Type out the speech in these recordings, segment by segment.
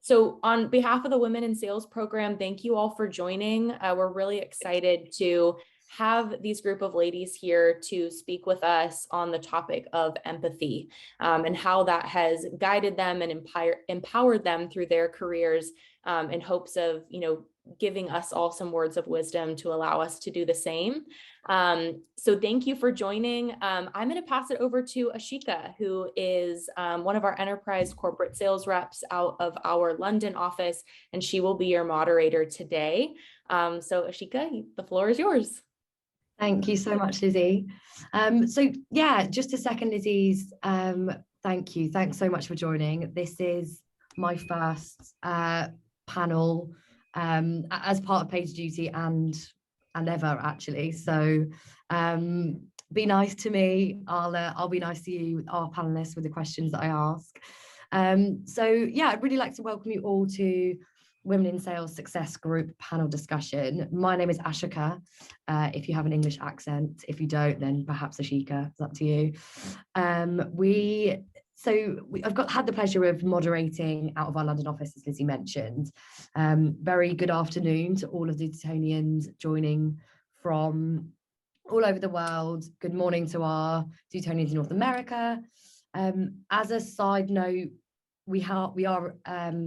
So on behalf of the Women in Sales program, thank you all for joining. We're really excited to have these group of ladies here to speak with us on the topic of empathy, and how that has guided them and empowered them through their careers, in hopes of, giving us all some words of wisdom to allow us to do the same. So thank you for joining. I'm going to pass it over to Ashika, who is one of our enterprise corporate sales reps out of our London office, and she will be your moderator today. So Ashika, the floor is yours. Thank you so much, Lizzie. So yeah, just a second, Lizzie's. Thank you. Thanks so much for joining. This is my first panel as part of PagerDuty and ever, actually. So be nice to me. I'll be nice to you, our panelists, with the questions that I ask. So yeah, I'd really like to welcome you all to Women in Sales Success Group panel discussion. My name is Ashika, if you have an English accent. If you don't, then perhaps Ashika, it's up to you. I've had the pleasure of moderating out of our London office, as Lizzie mentioned. Very good afternoon to all of the Dutonians joining from all over the world. Good morning to our Dutonians in North America. As a side note, we are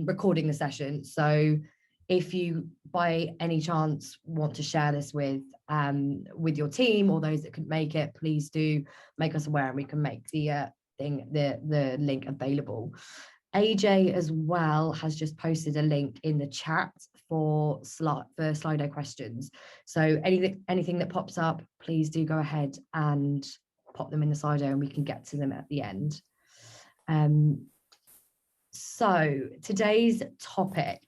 recording the session, so if you by any chance want to share this with your team or those that could make it, please do make us aware and we can make the link available. AJ as well has just posted a link in the chat for Slido questions, so anything that pops up, please do go ahead and pop them in the Slido and we can get to them at the end. So today's topic,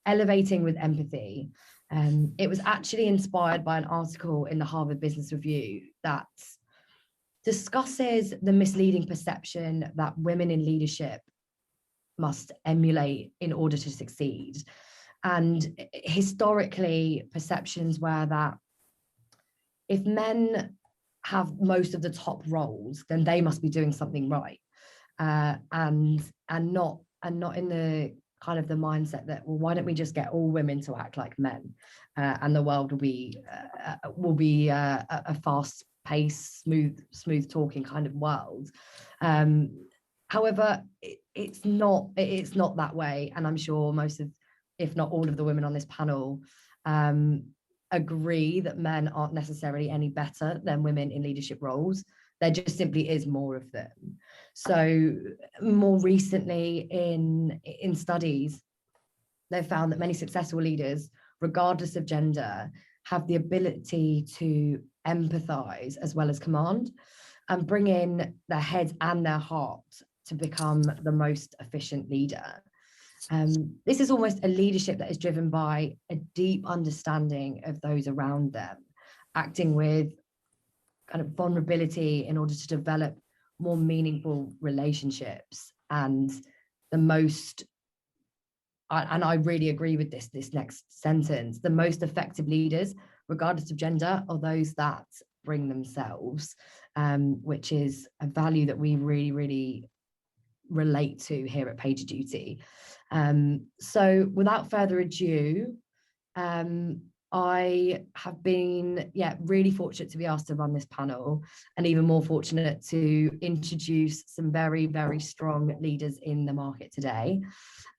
elevating with empathy, it was actually inspired by an article in the Harvard Business Review that discusses the misleading perception that women in leadership must emulate in order to succeed. And historically, perceptions were that if men have most of the top roles, then they must be doing something right. And not in the kind of the mindset that, well, why don't we just get all women to act like men, and the world will be a fast-paced, smooth talking kind of world. However, it's not that way, and I'm sure most of, if not all of the women on this panel agree that men aren't necessarily any better than women in leadership roles. There just simply is more of them. So more recently in studies, they've found that many successful leaders, regardless of gender, have the ability to empathize as well as command and bring in their head and their heart to become the most efficient leader. This is almost a leadership that is driven by a deep understanding of those around them, acting with kind of vulnerability in order to develop more meaningful relationships. And I really agree with this next sentence, the most effective leaders, regardless of gender, are those that bring themselves, which is a value that we really, really relate to here at PagerDuty. So without further ado, I have been really fortunate to be asked to run this panel, and even more fortunate to introduce some very, very strong leaders in the market today.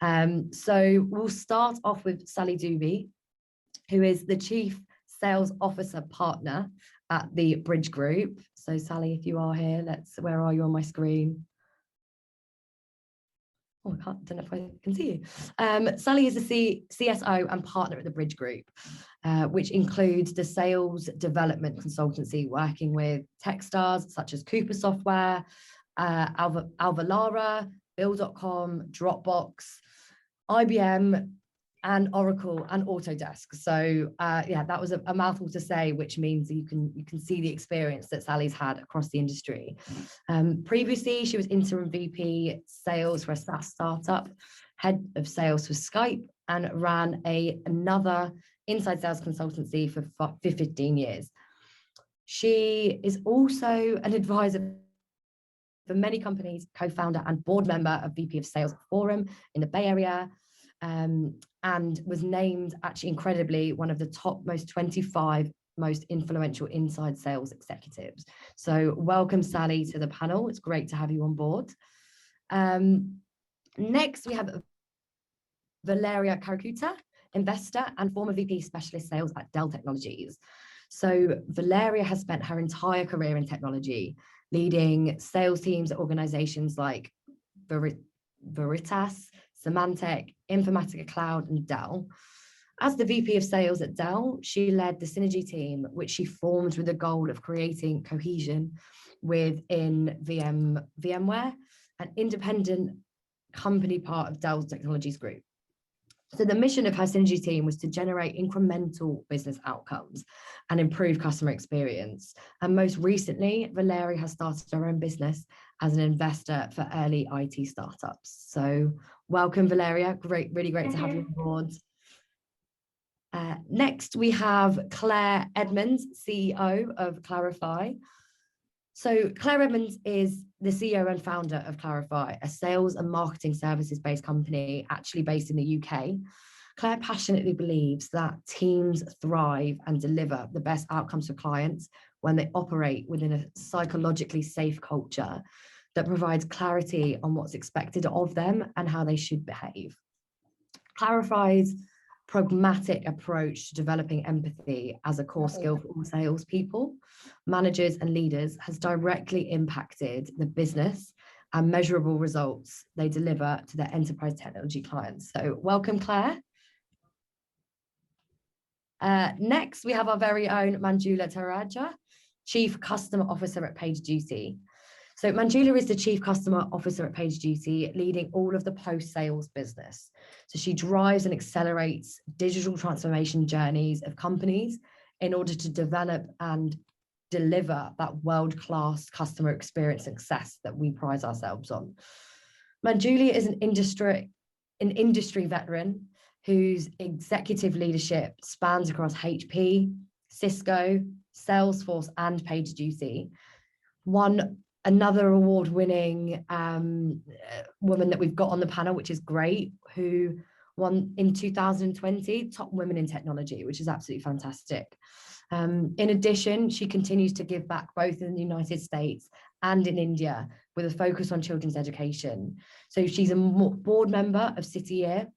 So we'll start off with Sally Duby, who is the Chief Sales Officer Partner at the Bridge Group. So Sally, if you are here, where are you on my screen? Oh, I don't know if I can see you. Sally is the CSO and partner at the Bridge Group, which includes the sales development consultancy working with tech stars such as Cooper Software, Alvalara, Bill.com, Dropbox, IBM, and Oracle and Autodesk. So that was a mouthful to say, which means you can see the experience that Sally's had across the industry. Previously, she was interim VP sales for a SaaS startup, head of sales for Skype, and ran another inside sales consultancy for 15 years. She is also an advisor for many companies, co-founder and board member of VP of Sales at Forum in the Bay Area. and was named, actually incredibly, one of the top 25 most influential inside sales executives. So welcome, Sally, to the panel. It's great to have you on board. Next, we have Valeria Caracuta, investor and former VP Specialist Sales at Dell Technologies. So Valeria has spent her entire career in technology, leading sales teams at organizations like Veritas, Symantec, Informatica Cloud, and Dell. As the VP of Sales at Dell, she led the Synergy team, which she formed with the goal of creating cohesion within VMware, an independent company part of Dell Technologies Group. So the mission of her Synergy team was to generate incremental business outcomes and improve customer experience. And most recently, Valeria has started her own business as an investor for early IT startups. So welcome, Valeria. Really great to have you on board. Next, we have Claire Edmunds, CEO of Clarify. So Claire Edmunds is the CEO and founder of Clarify, a sales and marketing services-based company actually based in the UK. Claire passionately believes that teams thrive and deliver the best outcomes for clients when they operate within a psychologically safe culture that provides clarity on what's expected of them and how they should behave. Clarify's pragmatic approach to developing empathy as a core skill for all salespeople, managers, and leaders has directly impacted the business and measurable results they deliver to their enterprise technology clients. So welcome, Claire. Next, we have our very own Manjula Talreja, Chief Customer Officer at PagerDuty. So Manjula is the Chief Customer Officer at PagerDuty, leading all of the post-sales business. So she drives and accelerates digital transformation journeys of companies in order to develop and deliver that world-class customer experience success that we pride ourselves on. Manjula is an industry veteran whose executive leadership spans across HP, Cisco, Salesforce, and PagerDuty. Another award-winning woman that we've got on the panel, which is great, who won in 2020 Top Women in Technology, which is absolutely fantastic. In addition, she continues to give back both in the United States and in India with a focus on children's education. So she's a board member of City Year,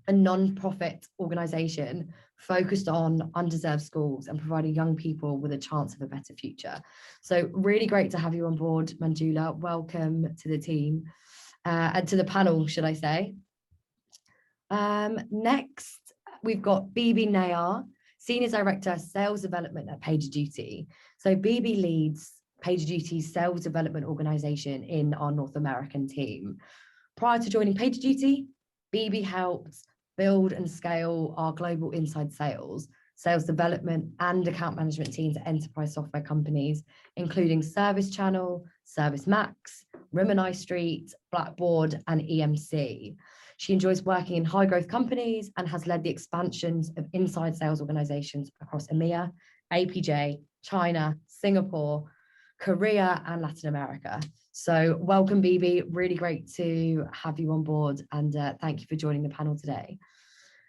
a non-profit organization focused on undeserved schools and providing young people with a chance of a better future. So really great to have you on board, Manjula. Welcome to the team and to the panel, should I say. Next, we've got Bebe Nayyar, Senior Director, Sales Development at PagerDuty. So Bebe leads PagerDuty's sales development organization in our North American team. Prior to joining PagerDuty, Bebe helped build and scale our global inside sales, sales development, and account management teams at enterprise software companies, including ServiceChannel, ServiceMax, Rimini Street, Blackboard, and EMC. She enjoys working in high-growth companies and has led the expansions of inside sales organizations across EMEA, APJ, China, Singapore, Korea, and Latin America. So welcome, Bebe. Really great to have you on board, and thank you for joining the panel today.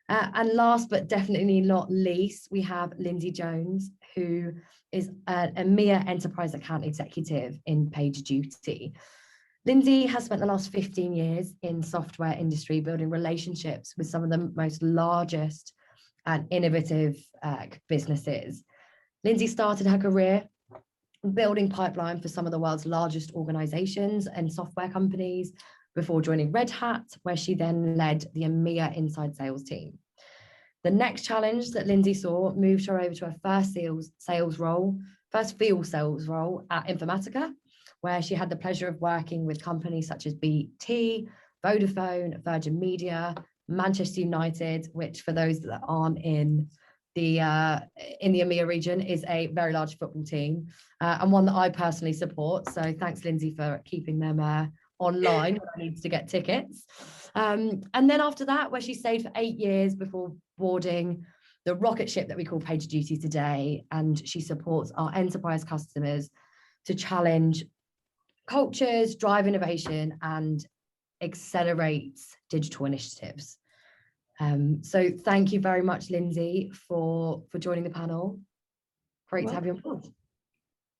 And last but definitely not least, we have Lindsey Jones, who is an EMEA Enterprise Account Executive in PagerDuty. Lindsay has spent the last 15 years in software industry building relationships with some of the most largest and innovative businesses. Lindsay started her career building pipeline for some of the world's largest organizations and software companies before joining Red Hat, where she then led the EMEA inside sales team. The next challenge that Lindsay saw moved her over to her first field sales role at Informatica, where she had the pleasure of working with companies such as BT, Vodafone, Virgin Media, Manchester United, which for those that aren't in the EMEA region is a very large football team and one that I personally support. So thanks, Lindsay, for keeping them online when I needed to get tickets. And then after that, where she stayed for 8 years before boarding the rocket ship that we call PagerDuty today, and she supports our enterprise customers to challenge cultures, drive innovation, and accelerate digital initiatives. So thank you very much, Lindsay, for joining the panel. Great to have you on board.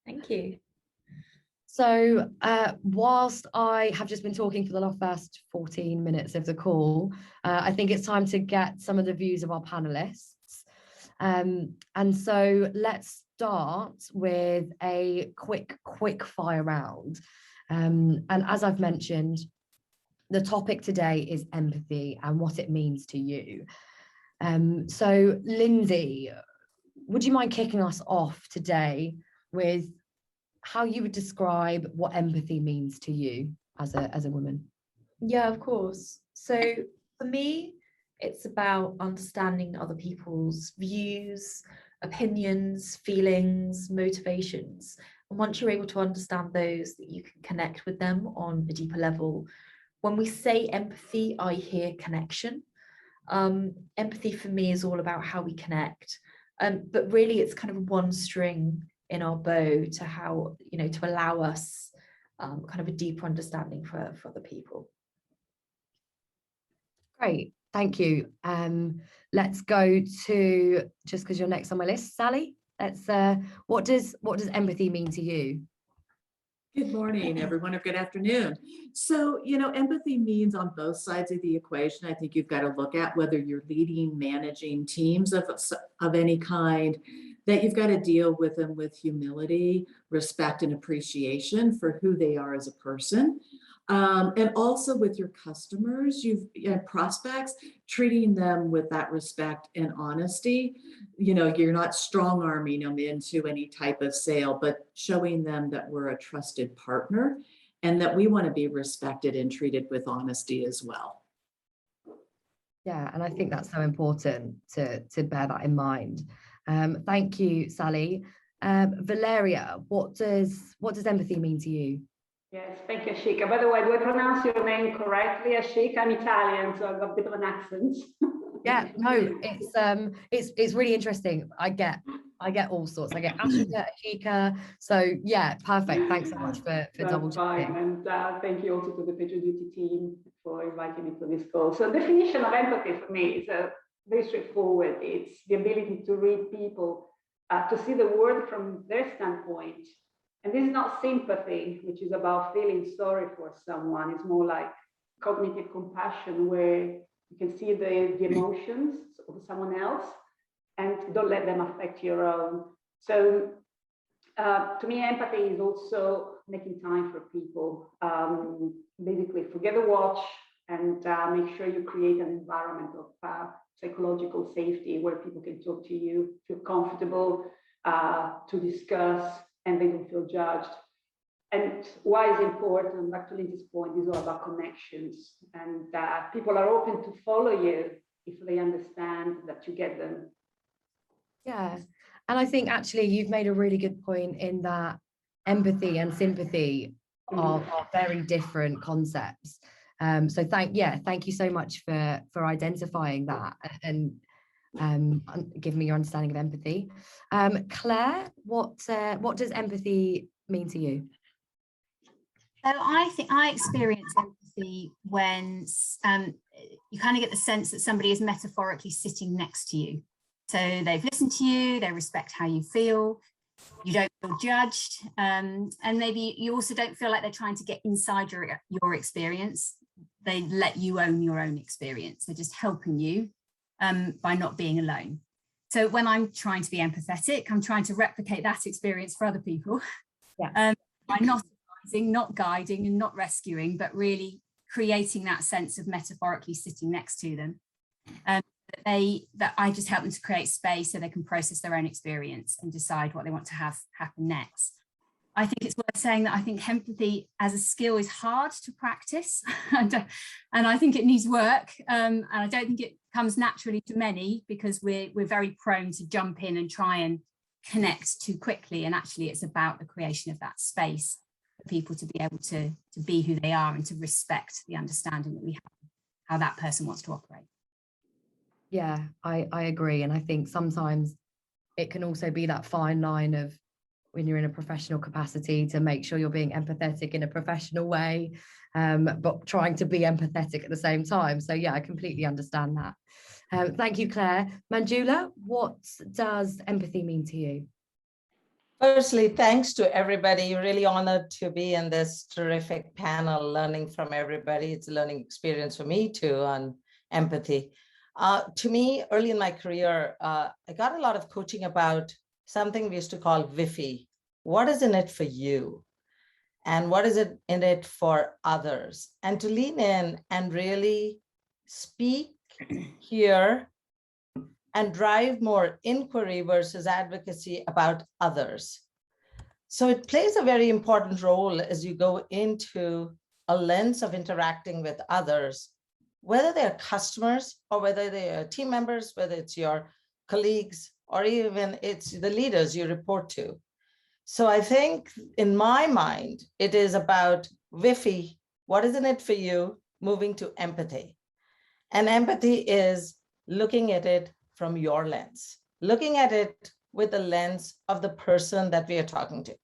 Thank you. So whilst I have just been talking for the first 14 minutes of the call, I think it's time to get some of the views of our panelists. And so let's start with a quick fire round. And as I've mentioned, the topic today is empathy and what it means to you. So Lindsay, would you mind kicking us off today with how you would describe what empathy means to you as a woman? Yeah, of course. So for me, it's about understanding other people's views, opinions, feelings, motivations. And once you're able to understand those, that you can connect with them on a deeper level. When we say empathy, I hear connection. Empathy for me is all about how we connect. But really, it's kind of one string in our bow to how, to allow us kind of a deeper understanding for other people. Great, thank you. Let's go to, just because you're next on my list, Sally. What does empathy mean to you? Good morning, everyone, or good afternoon. So, empathy means on both sides of the equation. I think you've got to look at whether you're leading, managing teams of any kind, that you've got to deal with them with humility, respect, and appreciation for who they are as a person. And also with your customers, prospects, treating them with that respect and honesty. You're not strong arming them into any type of sale, but showing them that we're a trusted partner and that we want to be respected and treated with honesty as well. Yeah, and I think that's so important to bear that in mind. Thank you, Sally. Valeria, what does empathy mean to you? Yes, thank you, Ashika. By the way, do I pronounce your name correctly, Ashika? I'm Italian, so I've got a bit of an accent. Yeah, no, it's really interesting. I get all sorts. I get Ashika. So yeah, perfect. Thanks so much for double checking. And thank you also to the PagerDuty team for inviting me to this call. So the definition of empathy for me is very straightforward. It's the ability to read people, to see the world from their standpoint. And this is not sympathy, which is about feeling sorry for someone. It's more like cognitive compassion, where you can see the emotions of someone else and don't let them affect your own. So to me, empathy is also making time for people. Basically, forget the watch and make sure you create an environment of psychological safety where people can talk to you, feel comfortable to discuss, and they don't feel judged. And why is important, back to Lindsay's point, is all about connections. And people are open to follow you if they understand that you get them. Yeah, and I think actually you've made a really good point in that empathy and sympathy are very different concepts. So thank you so much for identifying that and giving me your understanding of empathy. Claire, what does empathy mean to you? So I think I experience empathy when you kind of get the sense that somebody is metaphorically sitting next to you. So they've listened to you, they respect how you feel, you don't feel judged, and maybe you also don't feel like they're trying to get inside your experience. They let you own your own experience. They're just helping you by not being alone. So when I'm trying to be empathetic, I'm trying to replicate that experience for other people. Yeah. By not advising, not guiding, and not rescuing, but really creating that sense of metaphorically sitting next to them. That I just help them to create space so they can process their own experience and decide what they want to have happen next. I think it's worth saying that I think empathy as a skill is hard to practice, and I think it needs work. And I don't think it comes naturally to many because we're very prone to jump in and try and connect too quickly. And actually, it's about the creation of that space for people to be able to be who they are and to respect the understanding that we have, how that person wants to operate. Yeah, I agree. And I think sometimes it can also be that fine line of when you're in a professional capacity to make sure you're being empathetic in a professional way, but trying to be empathetic at the same time. So yeah, I completely understand that. Thank you, Claire. Manjula, what does empathy mean to you? Firstly, thanks to everybody. Really honored to be in this terrific panel, learning from everybody. It's a learning experience for me too on empathy. To me, early in my career, I got a lot of coaching about something we used to call VIFI. What is in it for you? And what is it in it for others? And to lean in and really speak, hear, and drive more inquiry versus advocacy about others. So it plays a very important role as you go into a lens of interacting with others, whether they're customers or whether they are team members, whether it's your colleagues, or even it's the leaders you report to. So I think in my mind, it is about VIFI, what is in it for you, moving to empathy. And empathy is looking at it from your lens, looking at it with the lens of the person that we are talking to.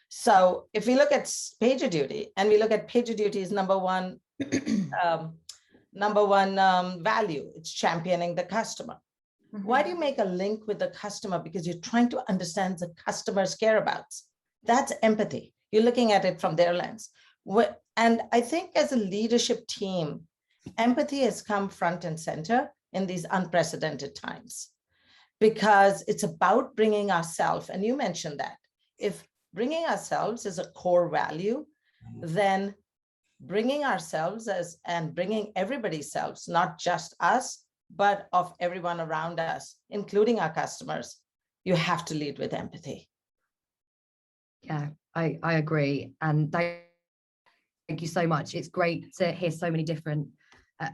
So if we look at PagerDuty and we look at PagerDuty's number one value, it's championing the customer. Why do you make a link with the customer? Because you're trying to understand the customer's whereabouts. That's empathy. You're looking at it from their lens. And I think as a leadership team, empathy has come front and center in these unprecedented times, because it's about bringing ourselves, and you mentioned that. If bringing ourselves is a core value, then bringing ourselves and bringing everybody's selves, not just us, but of everyone around us, including our customers, you have to lead with empathy. Yeah, I agree. And thank you so much. It's great to hear so many different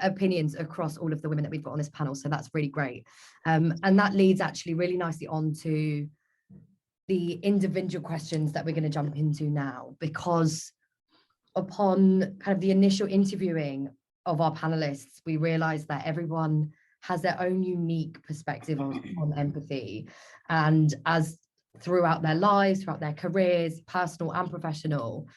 opinions across all of the women that we've got on this panel. So that's really great. And that leads actually really nicely on to the individual questions that we're going to jump into now, because upon kind of the initial interviewing of our panelists, we realized that everyone has their own unique perspective on empathy. And as throughout their lives, throughout their careers, personal and professional,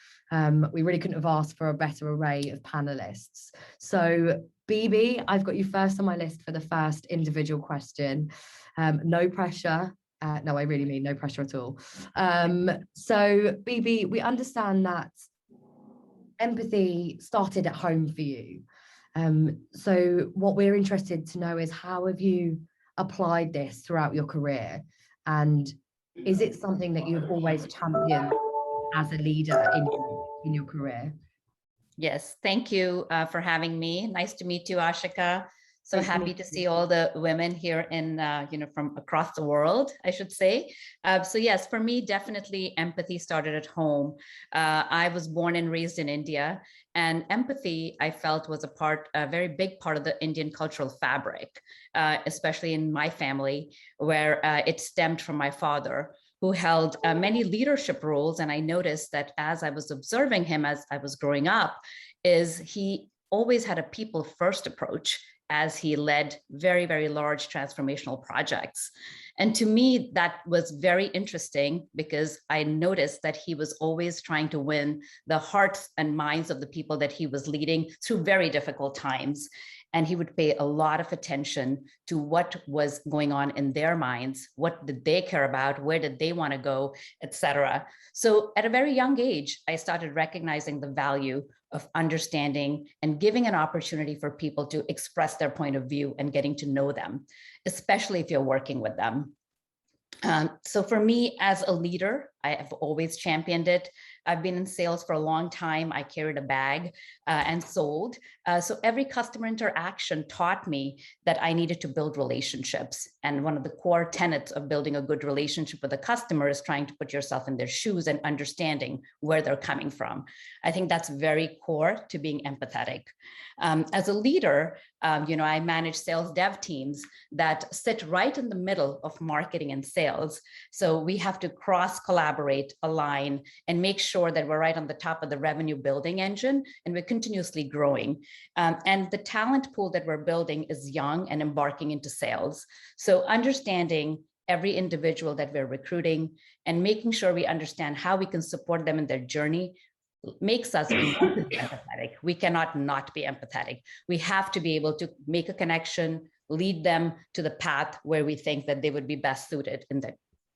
we really couldn't have asked for a better array of panelists. So Bebe, I've got you first on my list for the first individual question. No pressure. No, I really mean no pressure at all. So Bebe, we understand that empathy started at home for you. So what we're interested to know is, how have you applied this throughout your career? And is it something that you've always championed as a leader in your career? Yes, thank you for having me. Nice to meet you, Ashika. So happy to see all the women here in, from across the world, I should say. So yes, for me, definitely empathy started at home. I was born and raised in India, and empathy, I felt, was a very big part of the Indian cultural fabric, especially in my family, where it stemmed from my father, who held many leadership roles. And I noticed that as I was observing him as I was growing up, is he always had a people first approach as he led very, very large transformational projects. And to me, that was very interesting, because I noticed that he was always trying to win the hearts and minds of the people that he was leading through very difficult times. And he would pay a lot of attention to what was going on in their minds, what did they care about, where did they want to go, etc. So at a very young age, I started recognizing the value of understanding and giving an opportunity for people to express their point of view and getting to know them, especially if you're working with them. So for me as a leader, I have always championed it. I've been in sales for a long time. I carried a bag and sold. So every customer interaction taught me that I needed to build relationships. And one of the core tenets of building a good relationship with a customer is trying to put yourself in their shoes and understanding where they're coming from. I think that's very core to being empathetic. As a leader, I manage sales dev teams that sit right in the middle of marketing and sales. So we have to cross-collaborate, align, and make sure that we're right on the top of the revenue building engine, and we're continuously growing. And the talent pool that we're building is young and embarking into sales. So understanding every individual that we're recruiting, and making sure we understand how we can support them in their journey makes us want to be empathetic. We cannot not be empathetic. We have to be able to make a connection, lead them to the path where we think that they would be best suited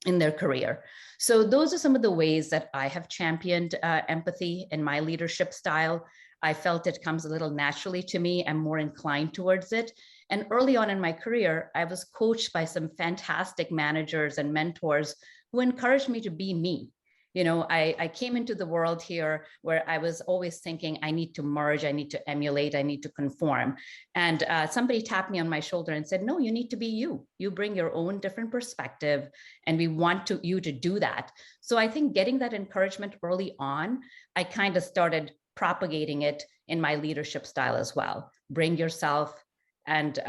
in their career. So those are some of the ways that I have championed empathy in my leadership style. I felt it comes a little naturally to me. I'm more inclined towards it. And early on in my career, I was coached by some fantastic managers and mentors who encouraged me to be me. You know, I came into the world here where I was always thinking, I need to merge, I need to emulate, I need to conform. And somebody tapped me on my shoulder and said, no, you need to be you. You bring your own different perspective, and we want you to do that. So I think getting that encouragement early on, I kind of started propagating it in my leadership style as well. Bring yourself and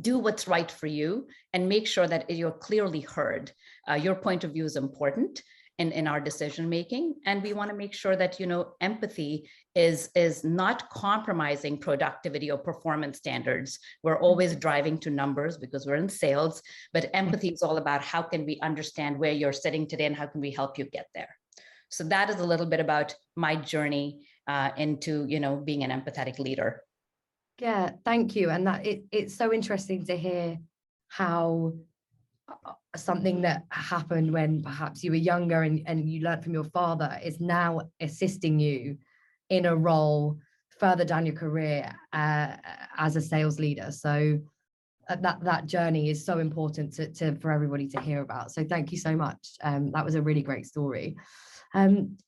do what's right for you, and make sure that you're clearly heard. Your point of view is important in our decision making, and we want to make sure that, you know, empathy is not compromising productivity or performance standards. We're always driving to numbers because we're in sales, but empathy is all about how can we understand where you're sitting today and how can we help you get there. So that is a little bit about my journey into, you know, being an empathetic leader. Yeah, thank you. And that it's so interesting to hear how something that happened when perhaps you were younger and you learned from your father is now assisting you in a role further down your career as a sales leader. So that journey is so important for everybody to hear about. So thank you so much. That was a really great story.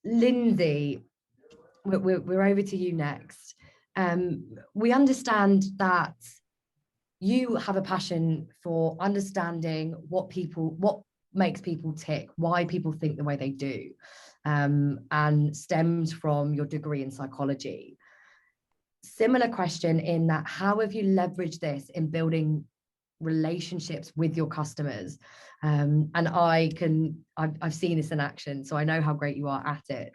Lindsay, we're over to you next. We understand that you have a passion for understanding what makes people tick, why people think the way they do, and stems from your degree in psychology. Similar question in that, how have you leveraged this in building relationships with your customers? And I've seen this in action, so I know how great you are at it.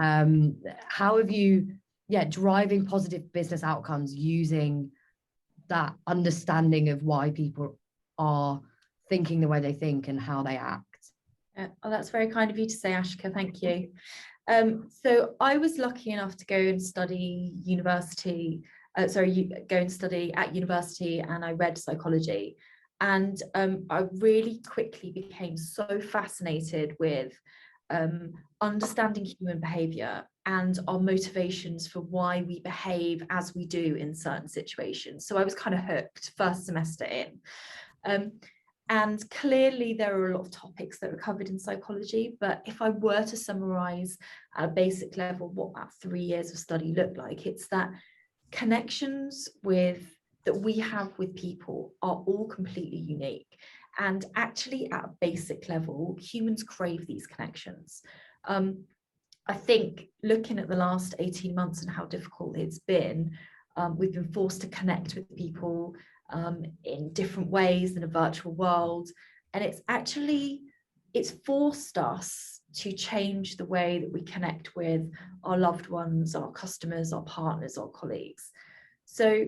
How have you, driving positive business outcomes using that understanding of why people are thinking the way they think and how they act? Oh, that's very kind of you to say, Ashika. Thank you. So I was lucky enough to go and study at university, and I read psychology. And I really quickly became so fascinated with understanding human behavior and our motivations for why we behave as we do in certain situations. So I was kind of hooked first semester in. And clearly there are a lot of topics that are covered in psychology, but if I were to summarize at a basic level what that 3 years of study looked like, it's that connections that we have with people are all completely unique. And actually at a basic level, humans crave these connections. I think looking at the last 18 months and how difficult it's been, we've been forced to connect with people in different ways in a virtual world. And it's forced us to change the way that we connect with our loved ones, our customers, our partners, our colleagues. So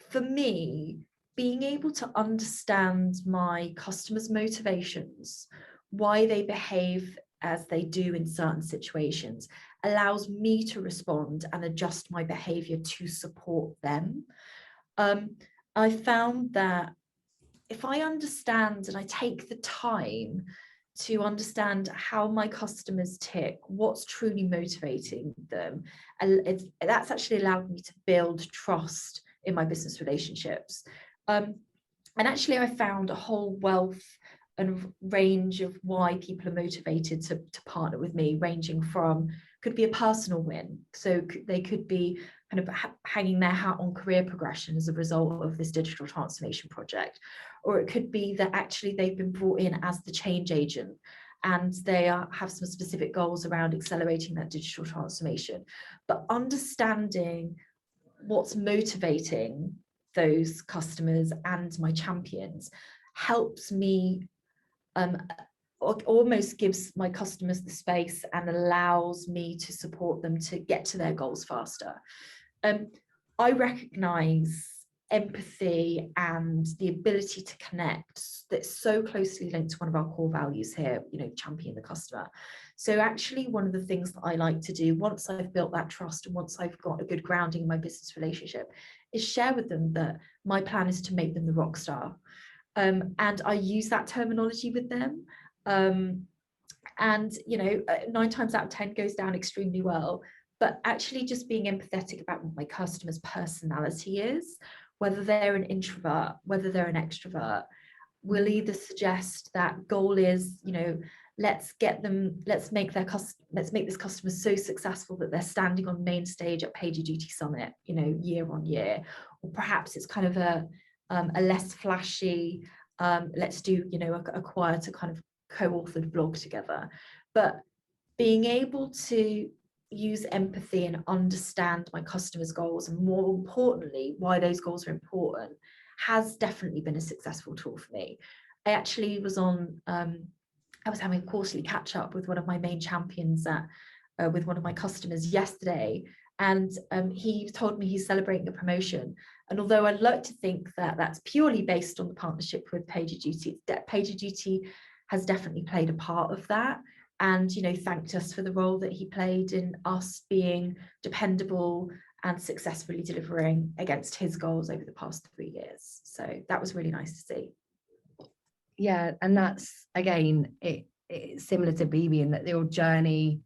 for me, being able to understand my customers' motivations, why they behave as they do in certain situations, allows me to respond and adjust my behavior to support them. I found that if I understand and I take the time to understand how my customers tick, what's truly motivating them, and that's actually allowed me to build trust in my business relationships. And actually I found a whole wealth and range of why people are motivated to partner with me, ranging from, could be a personal win. So they could be kind of hanging their hat on career progression as a result of this digital transformation project. Or it could be that actually they've been brought in as the change agent and they have some specific goals around accelerating that digital transformation. But understanding what's motivating those customers and my champions helps me, almost gives my customers the space and allows me to support them to get to their goals faster. I recognize empathy and the ability to connect that's so closely linked to one of our core values here, champion the customer. So actually one of the things that I like to do once I've built that trust and once I've got a good grounding in my business relationship is share with them that my plan is to make them the rock star. And I use that terminology with them. And 9 times out of 10 goes down extremely well. But actually just being empathetic about what my customer's personality is, whether they're an introvert, whether they're an extrovert, will either suggest that goal is, let's make this customer so successful that they're standing on main stage at PagerDuty Summit, year on year, or perhaps it's kind of a less flashy, let's do, a quieter kind of co-authored blog together. But being able to use empathy and understand my customers' goals, and more importantly, why those goals are important, has definitely been a successful tool for me. I actually was I was having a quarterly catch up with one of my main champions with one of my customers yesterday, and he told me he's celebrating a promotion. And although I'd like to think that that's purely based on the partnership with PagerDuty, PagerDuty has definitely played a part of that. And, thanked us for the role that he played in us being dependable and successfully delivering against his goals over the past 3 years. So that was really nice to see. Yeah, and that's, again, it's similar to Bebe in that your journey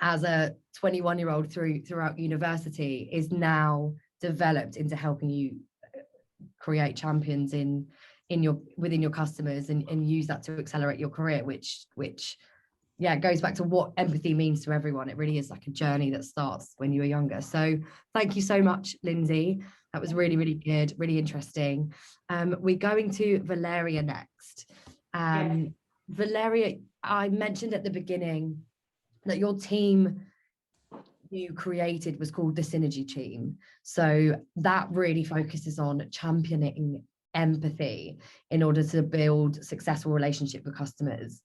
as a 21-year-old throughout university is now developed into helping you create champions within your customers and use that to accelerate your career, which goes back to what empathy means to everyone. It really is like a journey that starts when you were younger. So thank you so much, Lindsay. That was really, really good, really interesting. We're going to Valeria next. Yes. Valeria, I mentioned at the beginning that your team you created was called the Synergy Team. So that really focuses on championing empathy in order to build successful relationship with customers.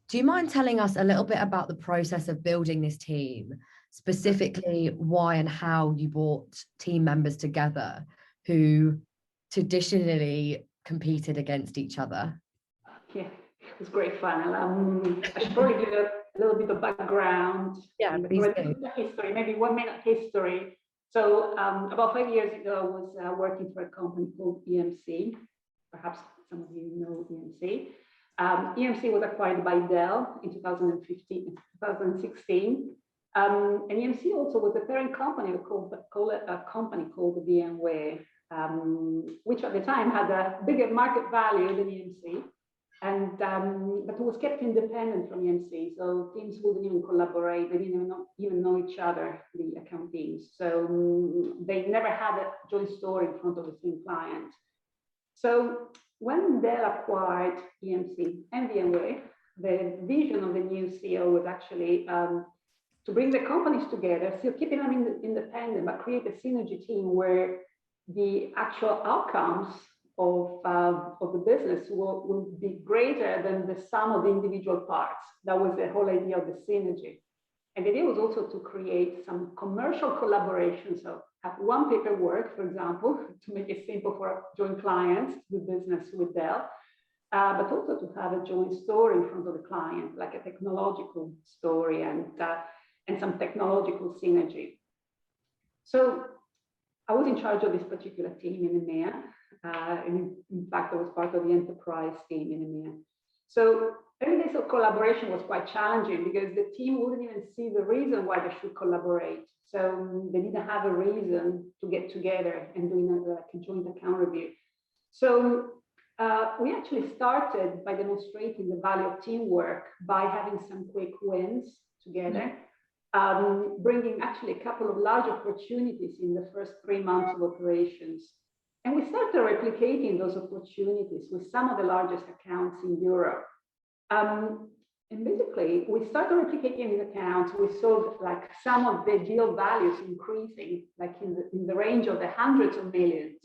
Do you mind telling us a little bit about the process of building this team, specifically why and how you brought team members together who traditionally competed against each other? Yeah, it was great fun. I should probably give a little bit of background. Yeah, please do. History, maybe 1 minute history. So about 5 years ago, I was working for a company called EMC. Perhaps some of you know EMC. EMC was acquired by Dell in 2016. And EMC also was the parent company of a company called VMware, which at the time had a bigger market value than EMC. And but it was kept independent from EMC, so teams wouldn't even collaborate. They didn't even know each other, the account teams. So they never had a joint story in front of the same client. So when Dell acquired EMC and VMware, the vision of the new CEO was actually to bring the companies together, still keeping them independent, but create a synergy team where the actual outcomes of the business will be greater than the sum of the individual parts. That was the whole idea of the synergy. And the idea was also to create some commercial collaboration. So have one paperwork, for example, to make it simple for joint clients to do business with Dell, but also to have a joint story in front of the client, like a technological story and some technological synergy. So I was in charge of this particular team in EMEA. And in fact, I was part of the enterprise team in EMEA. So early days of collaboration was quite challenging because the team wouldn't even see the reason why they should collaborate. So they didn't have a reason to get together and doing like a joint account review. So we actually started by demonstrating the value of teamwork by having some quick wins together, bringing actually a couple of large opportunities in the first 3 months of operations. And we started replicating those opportunities with some of the largest accounts in Europe. And basically, we started replicating these accounts. We saw like some of the deal values increasing, like in the range of the hundreds of millions.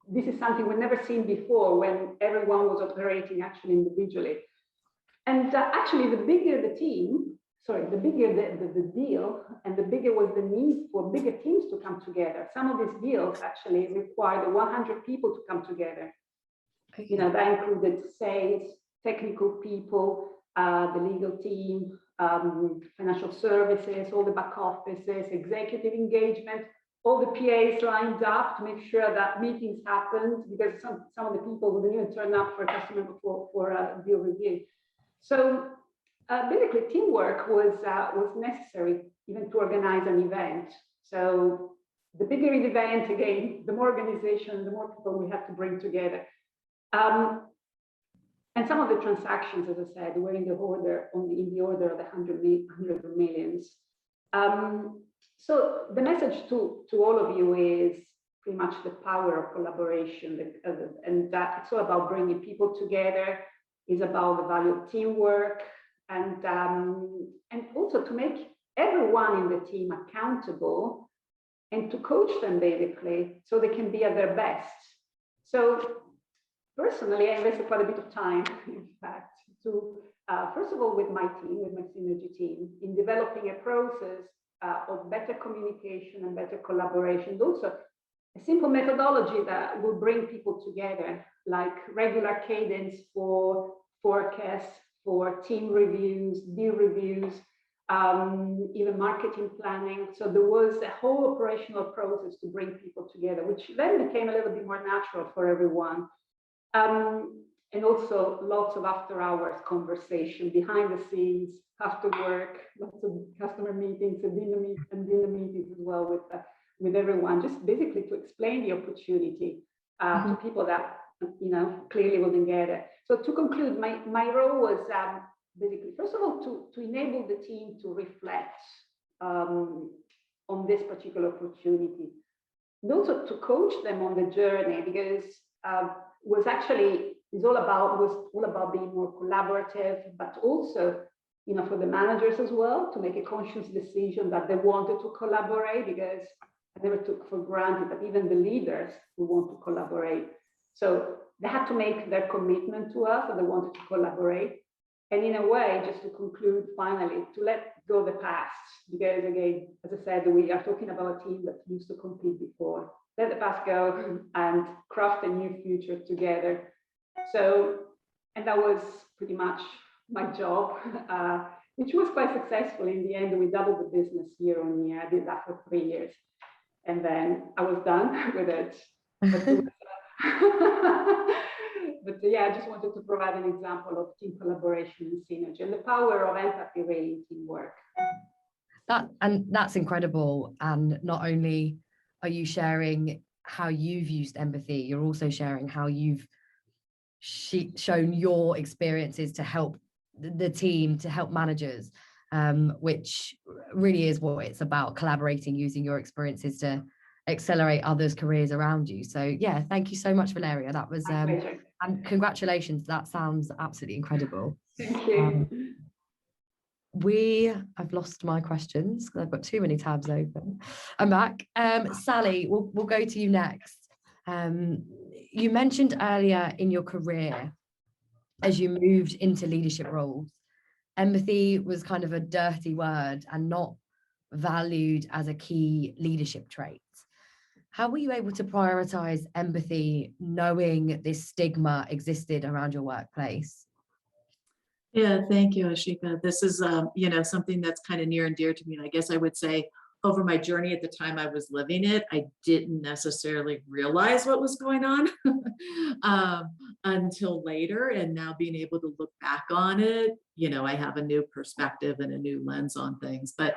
This is something we've never seen before when everyone was operating actually individually. And actually, the bigger the team, the bigger the deal, and the bigger was the need for bigger teams to come together. Some of these deals actually required 100 people to come together. You know, that included sales, technical people, the legal team, financial services, all the back offices, executive engagement, all the PAs lined up to make sure that meetings happened, because some of the people wouldn't even turn up for a customer for a deal review. So basically, teamwork was necessary even to organize an event. So the bigger the event, again, the more organization, the more people we have to bring together. And some of the transactions, as I said, were in the order of the hundred of millions. So the message to all of you is pretty much the power of collaboration, and that it's all about bringing people together. Is about the value of teamwork, and also to make everyone in the team accountable, and to coach them basically so they can be at their best. So personally, I invested quite a bit of time, in fact, to first of all with my team, with my synergy team, in developing a process of better communication and better collaboration. Also, a simple methodology that will bring people together, like regular cadence for forecasts, for team reviews, deal reviews, even marketing planning. So there was a whole operational process to bring people together, which then became a little bit more natural for everyone. And also lots of after hours conversation behind the scenes, after work, lots of customer meetings and dinner meetings as well with everyone, just basically to explain the opportunity to people that, you know, clearly wouldn't get it. So to conclude, my role was basically, first of all, to enable the team to reflect on this particular opportunity, and also to coach them on the journey, because was all about being more collaborative, but also, you know, for the managers as well, to make a conscious decision that they wanted to collaborate, because I never took for granted that even the leaders who want to collaborate. So they had to make their commitment to us that they wanted to collaborate. And in a way, just to conclude finally, to let go the past, because again, as I said, we are talking about a team that used to compete before. Let the past go and craft a new future together. So, and that was pretty much my job, which was quite successful. In the end, we doubled the business year on year. I did that for 3 years. And then I was done with it. But yeah, I just wanted to provide an example of team collaboration and synergy, and the power of empathy really in teamwork. That's incredible. And not only are you sharing how you've used empathy, you're also sharing how you've shown your experiences to help the team, to help managers, which really is what it's about, collaborating, using your experiences to accelerate others' careers around you. So yeah, thank you so much, Valeria. That was and congratulations. That sounds absolutely incredible. Thank you. I've lost my questions because I've got too many tabs open. I'm back. Sally, we'll go to you next. You mentioned earlier in your career, as you moved into leadership roles, empathy was kind of a dirty word and not valued as a key leadership trait. How were you able to prioritize empathy, knowing this stigma existed around your workplace? Yeah, thank you, Ashika. This is, you know, something that's kind of near and dear to me. And I guess I would say over my journey at the time I was living it, I didn't necessarily realize what was going on until later. And now being able to look back on it, you know, I have a new perspective and a new lens on things. But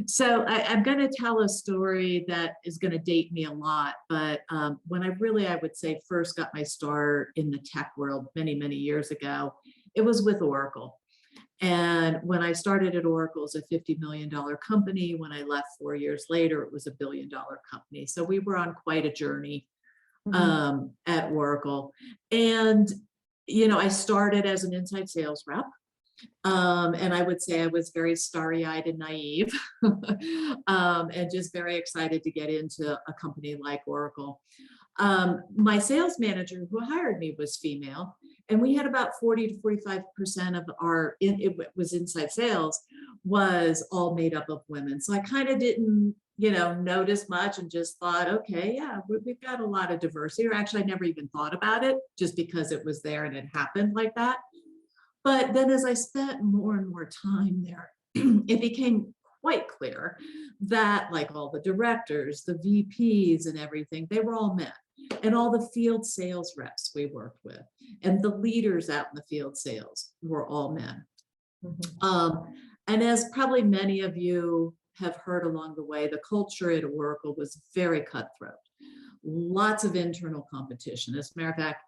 so I'm going to tell a story that is going to date me a lot. But when I would say first got my start in the tech world many, many years ago, it was with Oracle. And when I started at Oracle as a $50 million company, when I left 4 years later, it was a $1 billion company. So we were on quite a journey at Oracle. And, you know, I started as an inside sales rep. And I would say I was very starry-eyed and naive and just very excited to get into a company like Oracle. My sales manager who hired me was female, and we had about 40 to 45% of it was inside sales, was all made up of women. So I kind of didn't, notice much and just thought, okay, yeah, we've got a lot of diversity. Or actually, I never even thought about it just because it was there and it happened like that. But then as I spent more and more time there, it became quite clear that like all the directors, the VPs and everything, they were all men. And all the field sales reps we worked with and the leaders out in the field sales were all men. And as probably many of you have heard along the way, the culture at Oracle was very cutthroat. Lots of internal competition. As a matter of fact,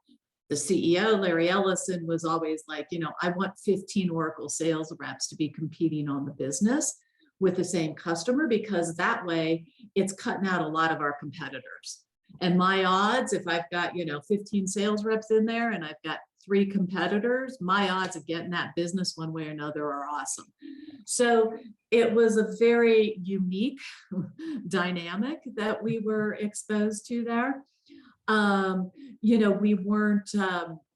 the CEO, Larry Ellison, was always like, I want 15 Oracle sales reps to be competing on the business with the same customer, because that way it's cutting out a lot of our competitors. And my odds, if I've got, 15 sales reps in there and I've got 3 competitors, my odds of getting that business one way or another are awesome. So it was a very unique dynamic that we were exposed to there. We weren't,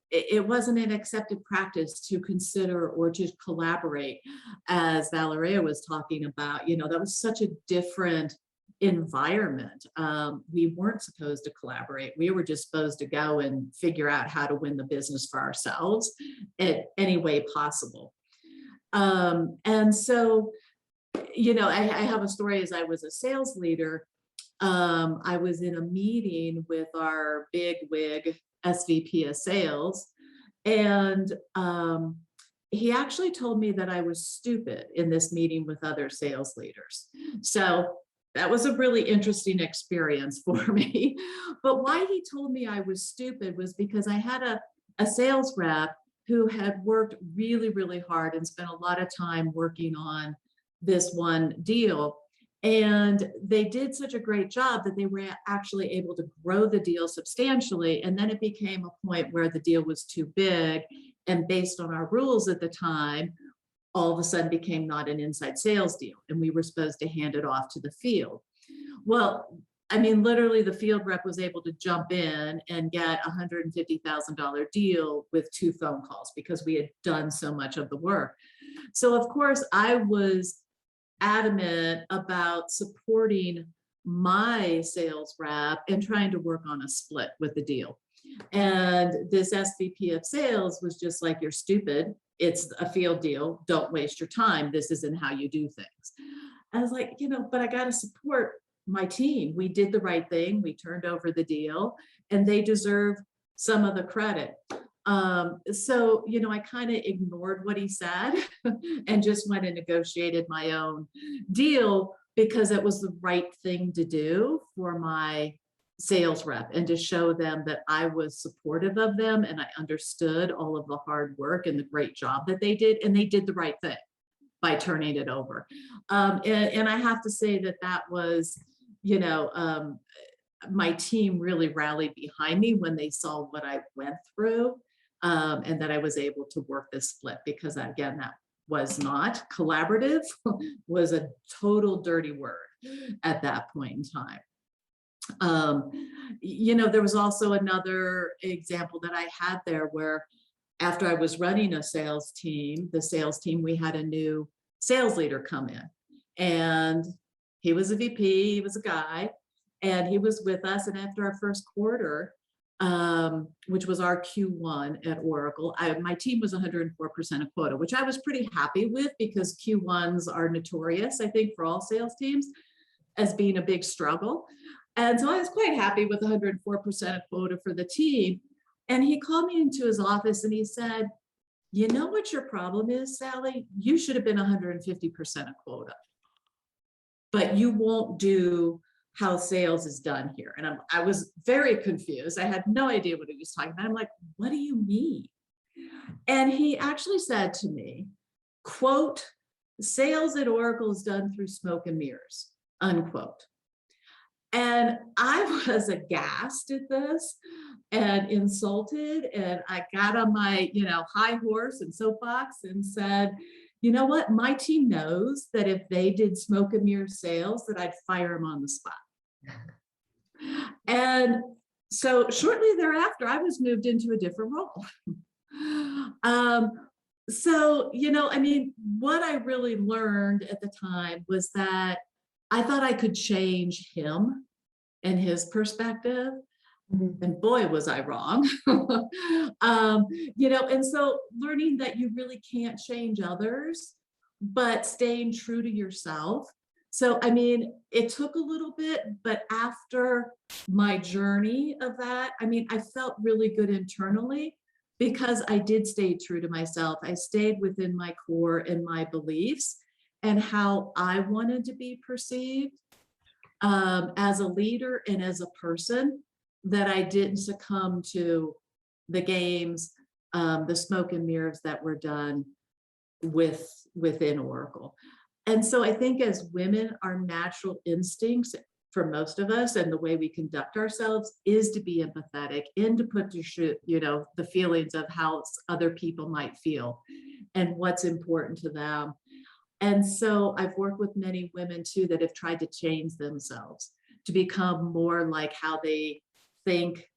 it wasn't an accepted practice to consider or to collaborate, as Valeria was talking about. That was such a different environment. We weren't supposed to collaborate. We were just supposed to go and figure out how to win the business for ourselves in any way possible. And so, I have a story. As I was a sales leader, I was in a meeting with our big wig SVP of sales, and he actually told me that I was stupid in this meeting with other sales leaders. So that was a really interesting experience for me. But why he told me I was stupid was because I had a sales rep who had worked really, really hard and spent a lot of time working on this one deal. And they did such a great job that they were actually able to grow the deal substantially. And then it became a point where the deal was too big. And based on our rules at the time, all of a sudden became not an inside sales deal. And we were supposed to hand it off to the field. Well, literally the field rep was able to jump in and get a $150,000 deal with 2 phone calls because we had done so much of the work. So of course I was adamant about supporting my sales rep and trying to work on a split with the deal. And this SVP of sales was just like, you're stupid. It's a field deal. Don't waste your time. This isn't how you do things. I was like, but I got to support my team. We did the right thing. We turned over the deal and they deserve some of the credit. So, I kind of ignored what he said and just went and negotiated my own deal because it was the right thing to do for my sales rep and to show them that I was supportive of them and I understood all of the hard work and the great job that they did. And they did the right thing by turning it over. And I have to say that was, my team really rallied behind me when they saw what I went through. And that I was able to work this split because again, that was not collaborative, was a total dirty word at that point in time. There was also another example that I had there where after I was running the sales team, we had a new sales leader come in and he was a VP, he was a guy, and he was with us. And after our first quarter, which was our Q1 at Oracle, my team was 104% of quota, which I was pretty happy with because Q1s are notorious, I think, for all sales teams as being a big struggle. And so I was quite happy with 104% of quota for the team. And he called me into his office and he said, you know what your problem is, Sally? You should have been 150% of quota, but you won't do how sales is done here. And I was very confused. I had no idea what he was talking about. I'm like, what do you mean? And he actually said to me, quote, sales at Oracle is done through smoke and mirrors, unquote. And I was aghast at this and insulted. And I got on my, high horse and soapbox and said, you know what? My team knows that if they did smoke and mirror sales, that I'd fire them on the spot. And so shortly thereafter, I was moved into a different role. So, I mean, what I really learned at the time was that I thought I could change him and his perspective. And boy, was I wrong. And so learning that you really can't change others, but staying true to yourself. So, I mean, it took a little bit, but after my journey of that, I mean, I felt really good internally because I did stay true to myself. I stayed within my core and my beliefs and how I wanted to be perceived as a leader and as a person, that I didn't succumb to the games, the smoke and mirrors that were done within Oracle. And so I think as women, our natural instincts for most of us and the way we conduct ourselves is to be empathetic and to put to the feelings of how other people might feel and what's important to them. And so I've worked with many women too that have tried to change themselves to become more like how they think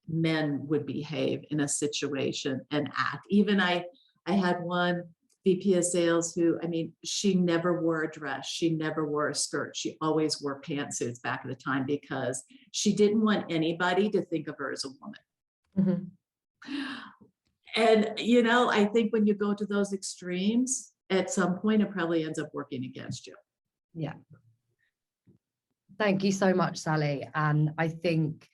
men would behave in a situation and act. Even I had one VP of sales who, I mean, she never wore a dress. She never wore a skirt. She always wore pantsuits back at the time because she didn't want anybody to think of her as a woman. And, I think when you go to those extremes, at some point, it probably ends up working against you. Yeah. Thank you so much, Sally. And I think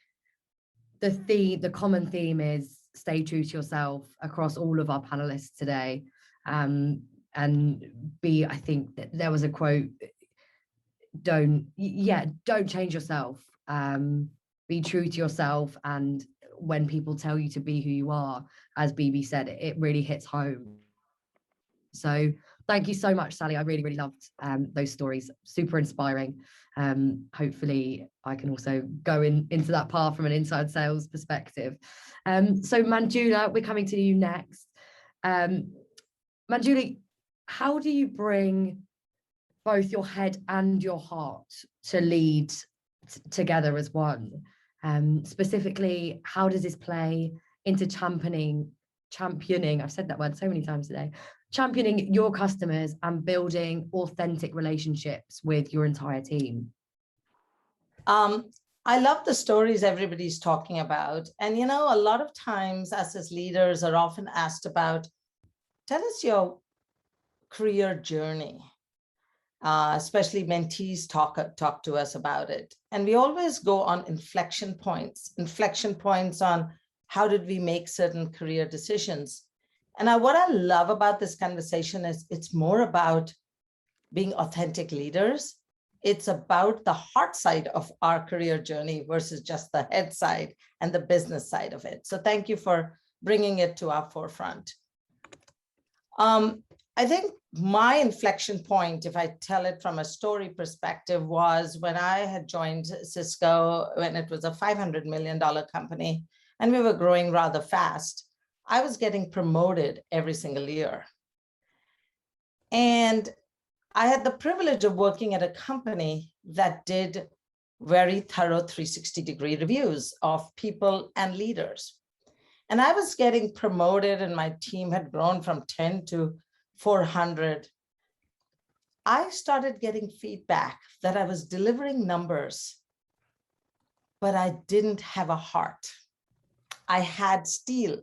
the common theme is stay true to yourself across all of our panelists today. And I think that there was a quote, don't change yourself. Be true to yourself. And when people tell you to be who you are, as Bebe said, it really hits home. So thank you so much, Sally. I really, really loved those stories. Super inspiring. Hopefully I can also go into that path from an inside sales perspective. So Manjula, we're coming to you next. Manjula, how do you bring both your head and your heart to lead together as one? Specifically, how does this play into championing, I've said that word so many times today, championing your customers and building authentic relationships with your entire team? I love the stories everybody's talking about. And, a lot of times us as leaders are often asked about, tell us your career journey. Especially mentees talk to us about it. And we always go on inflection points on how did we make certain career decisions. And what I love about this conversation is it's more about being authentic leaders. It's about the heart side of our career journey versus just the head side and the business side of it. So thank you for bringing it to our forefront. I think my inflection point, if I tell it from a story perspective, was when I had joined Cisco when it was a $500 million company and we were growing rather fast. I was getting promoted every single year. And I had the privilege of working at a company that did very thorough 360-degree reviews of people and leaders. And I was getting promoted and my team had grown from 10 to 400. I started getting feedback that I was delivering numbers, but I didn't have a heart. I had steel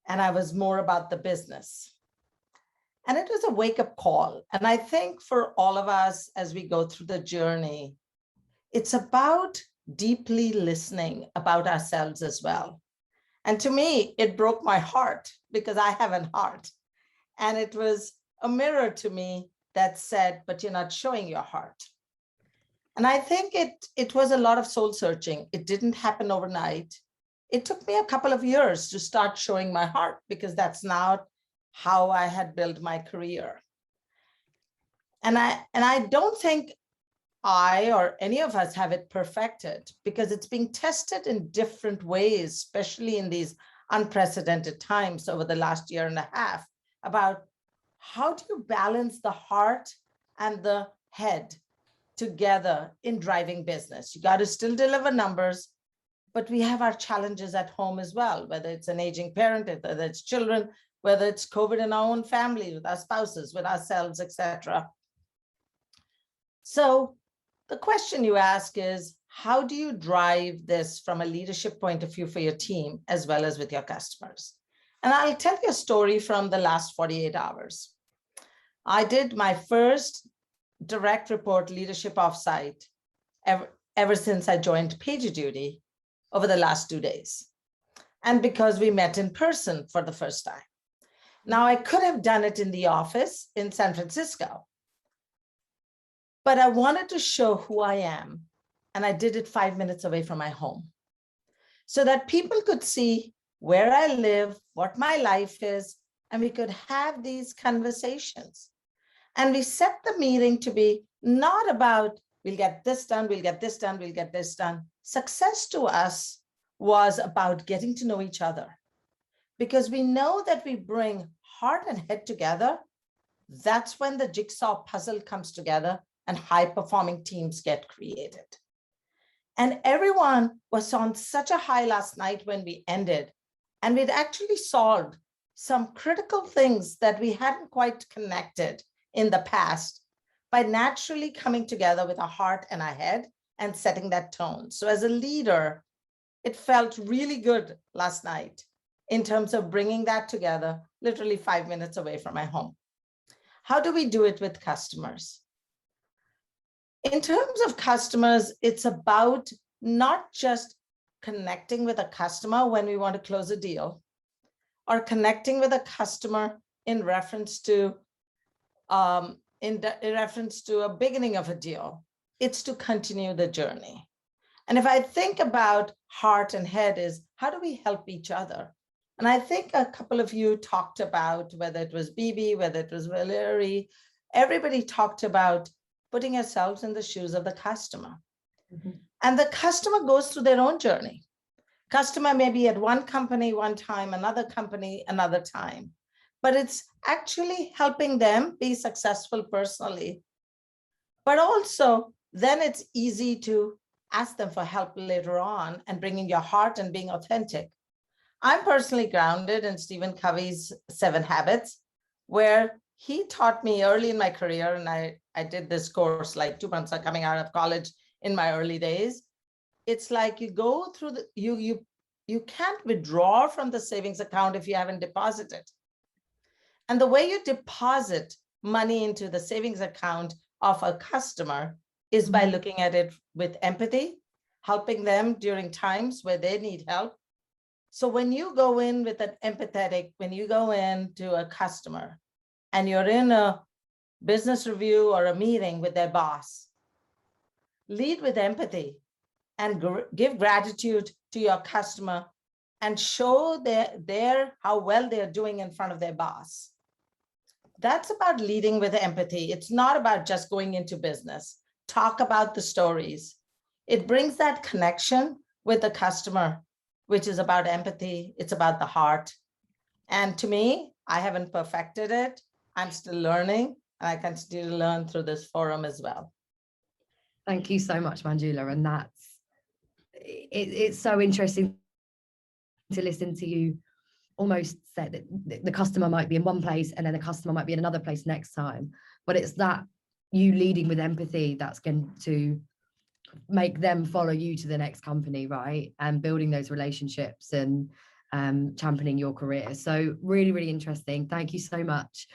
and I was more about the business. And it was a wake-up call. And I think for all of us, as we go through the journey, it's about deeply listening about ourselves as well. And to me, it broke my heart because I have a heart. And it was a mirror to me that said, but you're not showing your heart. And I think it was a lot of soul searching. It didn't happen overnight. It took me a couple of years to start showing my heart because that's not how I had built my career. And I don't think I or any of us have it perfected because it's being tested in different ways, especially in these unprecedented times over the last year and a half, about how do you balance the heart and the head together in driving business. You got to still deliver numbers, but we have our challenges at home as well, whether it's an aging parent, whether it's children, whether it's COVID in our own family, with our spouses, with ourselves, etc. So the question you ask is, how do you drive this from a leadership point of view for your team as well as with your customers? And I'll tell you a story from the last 48 hours. I did my first direct report leadership offsite ever since I joined PagerDuty over the last 2 days. And because we met in person for the first time. Now, I could have done it in the office in San Francisco, but I wanted to show who I am. And I did it 5 minutes away from my home so that people could see where I live, what my life is, and we could have these conversations. And we set the meeting to be not about, we'll get this done, we'll get this done, we'll get this done. Success to us was about getting to know each other, because we know that we bring heart and head together. That's when the jigsaw puzzle comes together and high-performing teams get created. And everyone was on such a high last night when we ended, and we'd actually solved some critical things that we hadn't quite connected in the past by naturally coming together with a heart and a head and setting that tone. So as a leader, it felt really good last night in terms of bringing that together, literally 5 minutes away from my home. How do we do it with customers? In terms of customers, it's about not just connecting with a customer when we want to close a deal, or connecting with a customer in reference to a beginning of a deal. It's to continue the journey. And if I think about heart and head is, how do we help each other? And I think a couple of you talked about, whether it was Bebe, whether it was Valeria, everybody talked about putting yourselves in the shoes of the customer. Mm-hmm. And the customer goes through their own journey. Customer may be at one company one time, another company another time, but it's actually helping them be successful personally. But also, then it's easy to ask them for help later on and bringing your heart and being authentic. I'm personally grounded in Stephen Covey's 7 Habits, where he taught me early in my career, and I did this course like 2 months coming out of college in my early days. It's like you go through you can't withdraw from the savings account if you haven't deposited. And the way you deposit money into the savings account of a customer is by looking at it with empathy, helping them during times where they need help. So when you go in with an empathetic, when you go into a customer and you're in a business review or a meeting with their boss, lead with empathy and give gratitude to your customer and show how well they're doing in front of their boss. That's about leading with empathy. It's not about just going into business. Talk about the stories. It brings that connection with the customer, which is about empathy. It's about the heart. And to me, I haven't perfected it. I'm still learning, and I continue to learn through this forum as well. Thank you so much, Manjula. And it's so interesting to listen to you almost say that the customer might be in one place and then the customer might be in another place next time. But it's that you leading with empathy that's going to make them follow you to the next company, right? And building those relationships and championing your career. So really, really interesting. Thank you so much.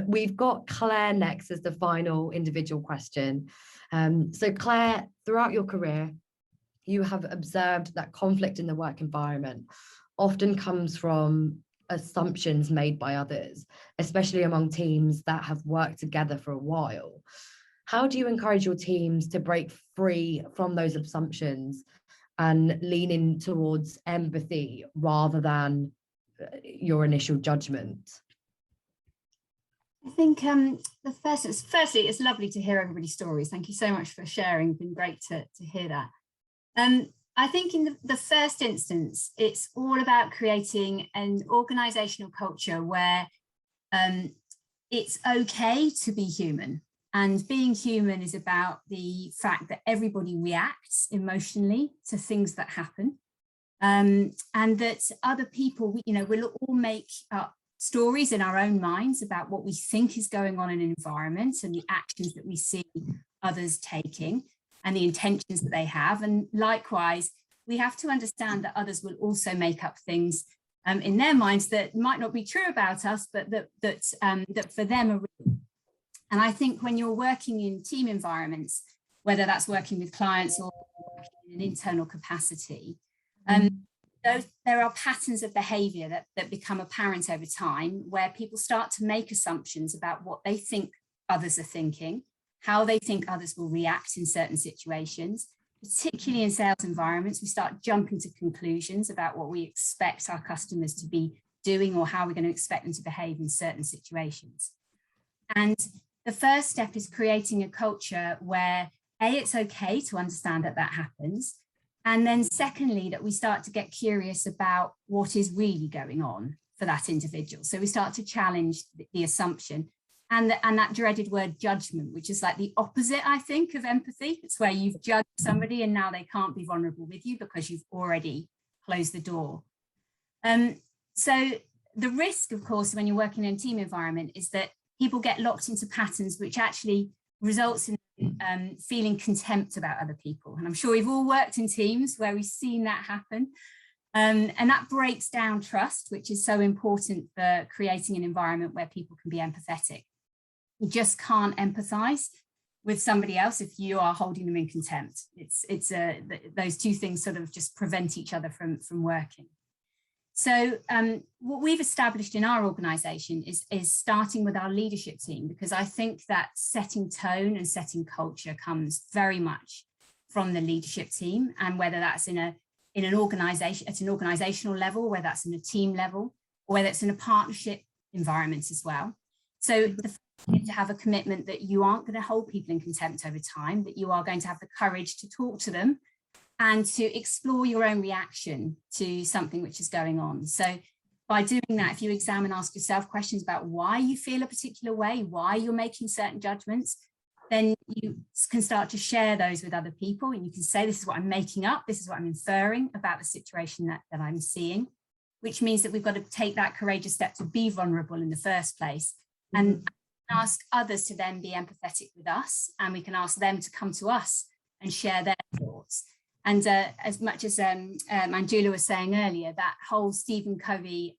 We've got Claire next as the final individual question. So Claire, throughout your career, you have observed that conflict in the work environment often comes from assumptions made by others, especially among teams that have worked together for a while. How do you encourage your teams to break free from those assumptions and lean in towards empathy rather than your initial judgment? I think firstly, it's lovely to hear everybody's stories. Thank you so much for sharing. It's been great to hear that. I think in the first instance, it's all about creating an organizational culture where it's okay to be human. And being human is about the fact that everybody reacts emotionally to things that happen, and that other people, we'll all make up stories in our own minds about what we think is going on in an environment and the actions that we see others taking and the intentions that they have. And likewise, we have to understand that others will also make up things in their minds that might not be true about us, but that for them are real. And I think when you're working in team environments, whether that's working with clients or working in an internal capacity, there are patterns of behavior that become apparent over time, where people start to make assumptions about what they think others are thinking, how they think others will react in certain situations. Particularly in sales environments, we start jumping to conclusions about what we expect our customers to be doing or how we're going to expect them to behave in certain situations. And the first step is creating a culture where it's okay to understand that happens. And then secondly, that we start to get curious about what is really going on for that individual. So we start to challenge the assumption and that dreaded word judgment, which is like the opposite, I think, of empathy. It's where you've judged somebody and now they can't be vulnerable with you because you've already closed the door. So the risk, of course, when you're working in a team environment is that people get locked into patterns which actually results in feeling contempt about other people. And I'm sure we've all worked in teams where we've seen that happen. And that breaks down trust, which is so important for creating an environment where people can be empathetic. You just can't empathize with somebody else if you are holding them in contempt. Those two things sort of just prevent each other from working. So what we've established in our organization is starting with our leadership team, because I think that setting tone and setting culture comes very much from the leadership team, and whether that's in an organization, at an organizational level, whether that's in a team level, or whether it's in a partnership environment as well. So the first thing is to have a commitment that you aren't going to hold people in contempt over time, that you are going to have the courage to talk to them and to explore your own reaction to something which is going on. So by doing that, if you examine, ask yourself questions about why you feel a particular way, why you're making certain judgments, then you can start to share those with other people. And you can say, this is what I'm making up, this is what I'm inferring about the situation that I'm seeing, which means that we've got to take that courageous step to be vulnerable in the first place and ask others to then be empathetic with us. And we can ask them to come to us and share their thoughts. And as much as Manjula was saying earlier, that whole Stephen Covey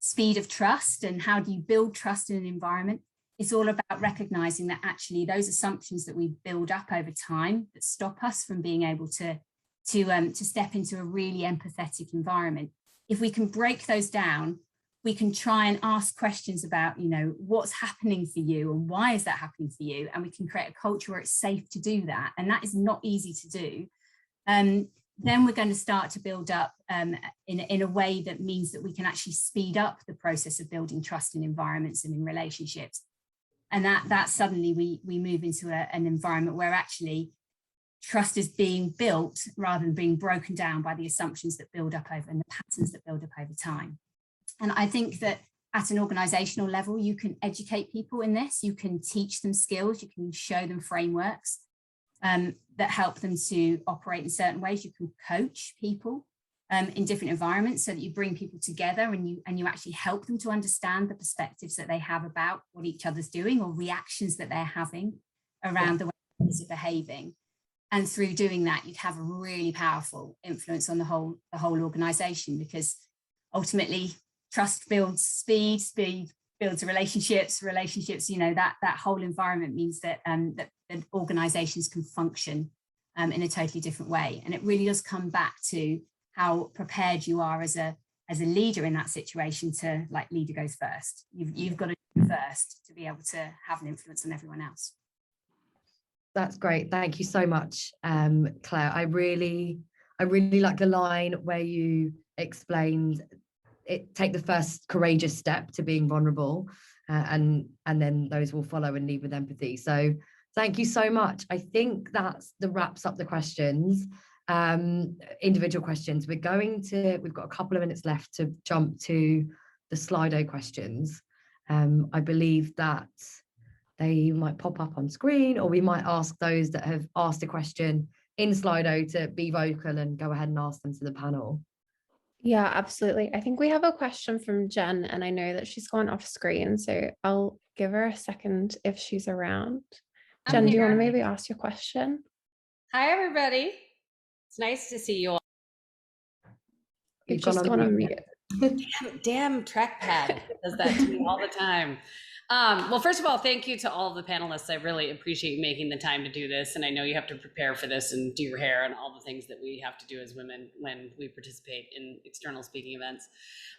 speed of trust and how do you build trust in an environment, it's all about recognizing that actually those assumptions that we build up over time that stop us from being able to step into a really empathetic environment. If we can break those down, we can try and ask questions about, what's happening for you and why is that happening for you? And we can create a culture where it's safe to do that. And that is not easy to do. Then we're going to start to build up in a way that means that we can actually speed up the process of building trust in environments and in relationships. And that suddenly we move into an environment where actually trust is being built rather than being broken down by the assumptions that build up over and the patterns that build up over time. And I think that at an organizational level, you can educate people in this, you can teach them skills, you can show them frameworks that help them to operate in certain ways. You can coach people in different environments so that you bring people together and you actually help them to understand the perspectives that they have about what each other's doing or reactions that they're having around the way others are behaving. And through doing that, you'd have a really powerful influence on the whole organization, because ultimately trust builds speed builds relationships, that whole environment means that organizations can function in a totally different way. And it really does come back to how prepared you are as a leader in that situation to, like, leader goes first. You've got to do first to be able to have an influence on everyone else. That's great. Thank you so much, Claire. I really like the line where you explained take the first courageous step to being vulnerable, and then those will follow and lead with empathy. So thank you so much. I think that wraps up the questions, individual questions. We've got a couple of minutes left to jump to the Slido questions. I believe that they might pop up on screen, or we might ask those that have asked a question in Slido to be vocal and go ahead and ask them to the panel. Yeah, absolutely. I think we have a question from Jen, and I know that she's gone off screen, so I'll give her a second if she's around. I'm Jen, do you want to here. maybe ask your question? Hi, everybody. It's nice to see you all. You've just gone on mute. Damn trackpad does that to me all the time. Well, first of all, thank you to all of the panelists. I really appreciate you making the time to do this. And I know you have to prepare for this and do your hair and all the things that we have to do as women when we participate in external speaking events.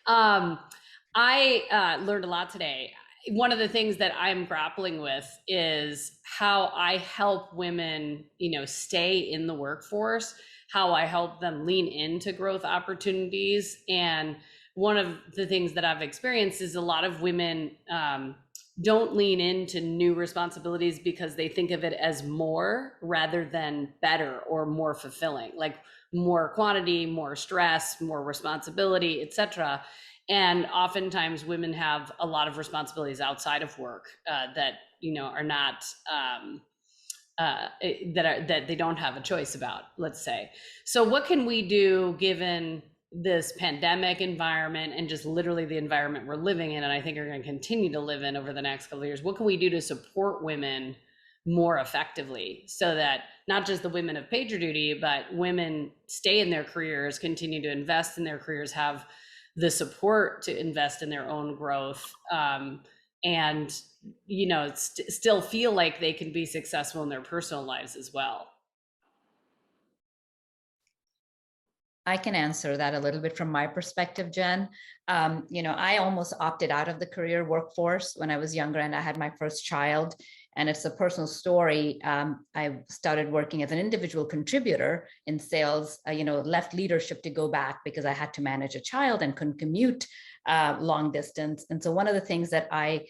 I learned a lot today. One of the things that I'm grappling with is how I help women, stay in the workforce, how I help them lean into growth opportunities. And one of the things that I've experienced is a lot of women don't lean into new responsibilities because they think of it as more rather than better or more fulfilling, like more quantity, more stress, more responsibility, etc. And oftentimes women have a lot of responsibilities outside of work that are not that they don't have a choice about, let's say. So what can we do given this pandemic environment and just literally the environment we're living in, and I think are going to continue to live in over the next couple of years? What can we do to support women more effectively so that not just the women of PagerDuty, but women stay in their careers, continue to invest in their careers, have the support to invest in their own growth, and still feel like they can be successful in their personal lives as well? I can answer that a little bit from my perspective, Jen. I almost opted out of the career workforce when I was younger and I had my first child. And it's a personal story. I started working as an individual contributor in sales, left leadership to go back because I had to manage a child and couldn't commute long distance. And so one of the things that I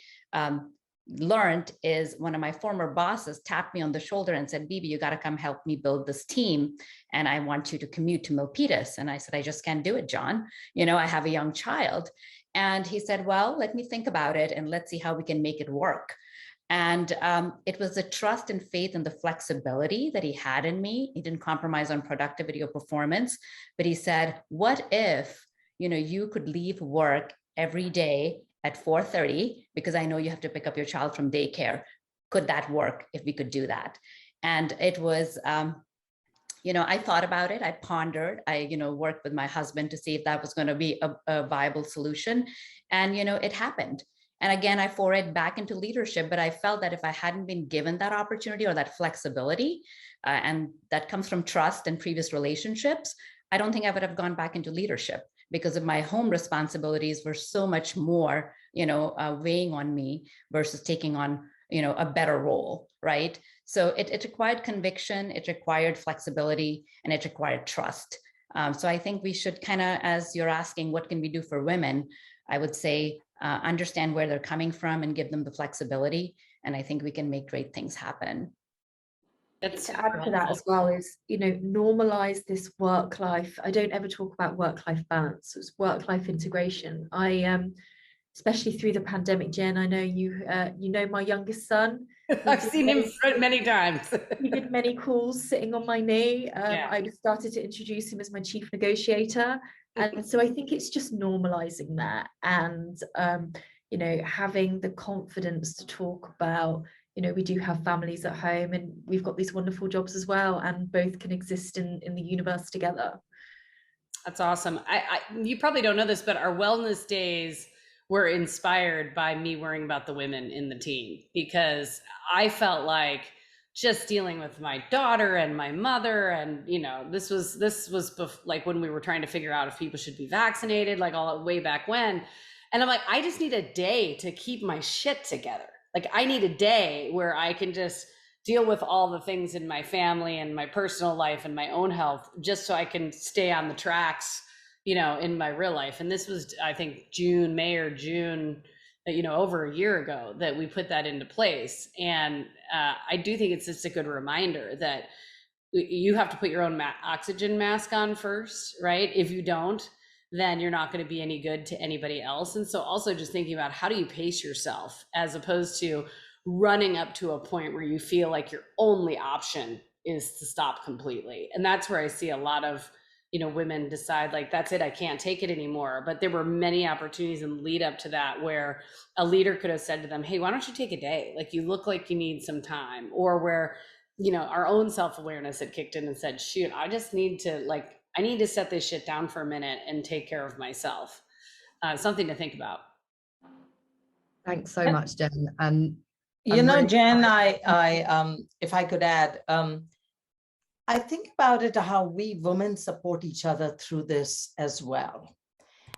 learned is one of my former bosses tapped me on the shoulder and said, Bebe, you got to come help me build this team. And I want you to commute to Milpitas. And I said, I just can't do it, John. I have a young child. And he said, well, let me think about it and let's see how we can make it work. And it was the trust and faith and the flexibility that he had in me. He didn't compromise on productivity or performance, but he said, what if, you could leave work every day at 4:30, because I know you have to pick up your child from daycare. Could that work if we could do that? And it was, I thought about it. I pondered, I worked with my husband to see if that was going to be a viable solution. And, it happened. And again, I forayed back into leadership, but I felt that if I hadn't been given that opportunity or that flexibility, and that comes from trust and previous relationships, I don't think I would have gone back into leadership because of my home responsibilities were so much more, weighing on me versus taking on, a better role, right? So it required conviction, it required flexibility, and it required trust. So I think we should kind of, as you're asking, what can we do for women? I would say, understand where they're coming from and give them the flexibility. And I think we can make great things happen. To add to that as well is, normalize this work life. I don't ever talk about work-life balance. It's work-life integration. Especially through the pandemic, Jen, I know you know my youngest son. I've seen him many times. He did many calls sitting on my knee. I started to introduce him as my chief negotiator. And so I think it's just normalizing that and, having the confidence to talk about, we do have families at home and we've got these wonderful jobs as well, and both can exist in the universe together. That's awesome. You probably don't know this, but our wellness days were inspired by me worrying about the women in the team, because I felt like just dealing with my daughter and my mother, and this was like when we were trying to figure out if people should be vaccinated, like all way back when. And I'm like, I just need a day to keep my shit together. Like I need a day where I can just deal with all the things in my family and my personal life and my own health, just so I can stay on the tracks, in my real life. And this was, I think, May or June, over a year ago that we put that into place. And I do think it's just a good reminder that you have to put your own oxygen mask on first, right? If you don't, then you're not going to be any good to anybody else. And so also just thinking about how do you pace yourself as opposed to running up to a point where you feel like your only option is to stop completely. And that's where I see a lot of women decide like, that's it, I can't take it anymore. But there were many opportunities in lead up to that where a leader could have said to them, hey, why don't you take a day? Like, you look like you need some time. Or where, our own self-awareness had kicked in and said, shoot, I just need to I need to set this shit down for a minute and take care of myself. Something to think about. Thanks so much, Jen. And Jen, if I could add, I think about it how we women support each other through this as well.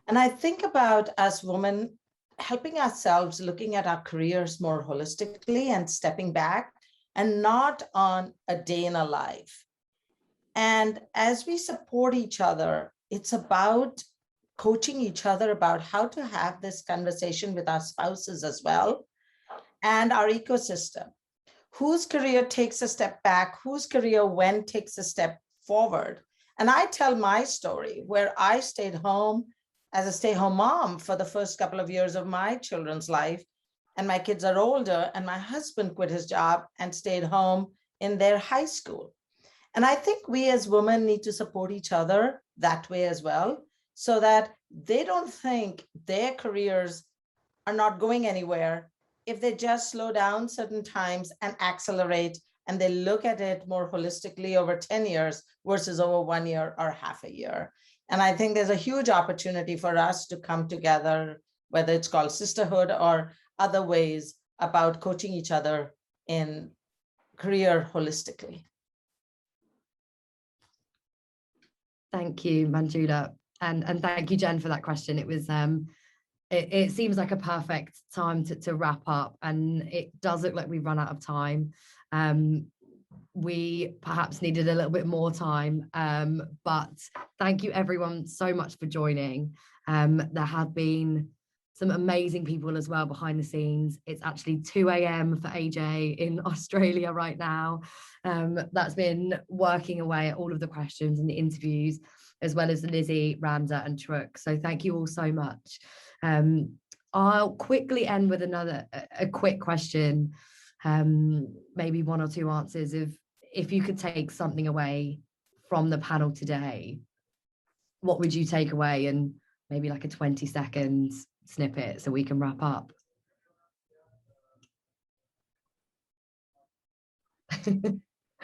And I think about us women helping ourselves, looking at our careers more holistically and stepping back and not on a day in a life. And as we support each other, it's about coaching each other about how to have this conversation with our spouses as well and our ecosystem. Whose career takes a step back, whose career when takes a step forward. And I tell my story where I stayed home as a stay-home mom for the first couple of years of my children's life, and my kids are older, and my husband quit his job and stayed home in their high school. And I think we as women need to support each other that way as well, so that they don't think their careers are not going anywhere if they just slow down certain times and accelerate, and they look at it more holistically over 10 years versus over 1 year or half a year. And I think there's a huge opportunity for us to come together, whether it's called sisterhood or other ways, about coaching each other in career holistically. Thank you, Manjula. And thank you, Jen, for that question. It was it seems like a perfect time to wrap up, and it does look like we've run out of time. We perhaps needed a little bit more time, but thank you everyone so much for joining. There have been some amazing people as well behind the scenes. It's actually 2 a.m. for AJ in Australia right now. That's been working away at all of the questions and the interviews, as well as Lizzie, Randa and Truk. So thank you all so much. I'll quickly end with a quick question, maybe 1 or 2 answers. If you could take something away from the panel today, what would you take away? And maybe like a 20-second snippet so we can wrap up.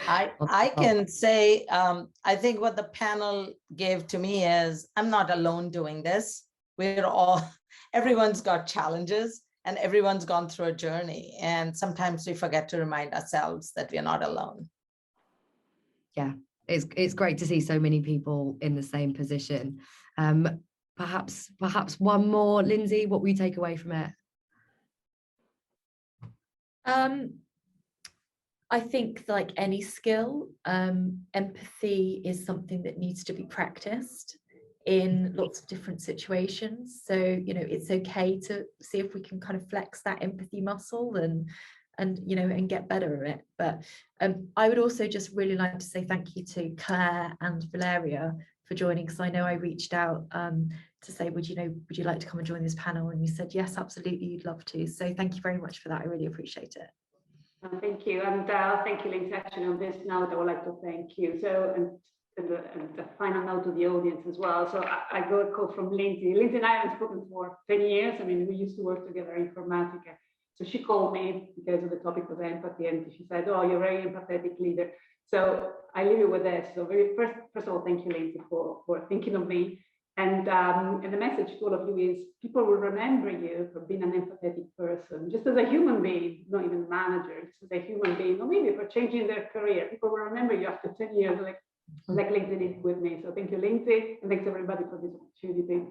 I can say, I think what the panel gave to me is I'm not alone doing this. Everyone's got challenges and everyone's gone through a journey. And sometimes we forget to remind ourselves that we're not alone. Yeah, it's great to see so many people in the same position. Perhaps one more, Lindsay, what will you take away from it? I think, like any skill, empathy is something that needs to be practiced in lots of different situations. So, it's okay to see if we can kind of flex that empathy muscle and get better at it. But I would also just really like to say thank you to Claire and Valeria for joining, because I know I reached out to say, would you like to come and join this panel? And you said, yes, absolutely, you'd love to. So thank you very much for that. I really appreciate it. Thank you. And thank you, Lindsay. Actually, on this note, I would like to thank you. So, and the final note to the audience as well. So I got a call from Lindsay. Lindsay and I haven't spoken for 10 years. I mean, we used to work together in Informatica. So she called me because of the topic was empathy, and she said, oh, you're a very empathetic leader. So I leave it with this. So first of all, thank you, Lindsay, for thinking of me. And the message to all of you is people will remember you for being an empathetic person, just as a human being, not even a manager, just as a human being, or maybe for changing their career. People will remember you after 10 years, like Lindsay did with me. So thank you, Lindsay, and thanks everybody for this opportunity.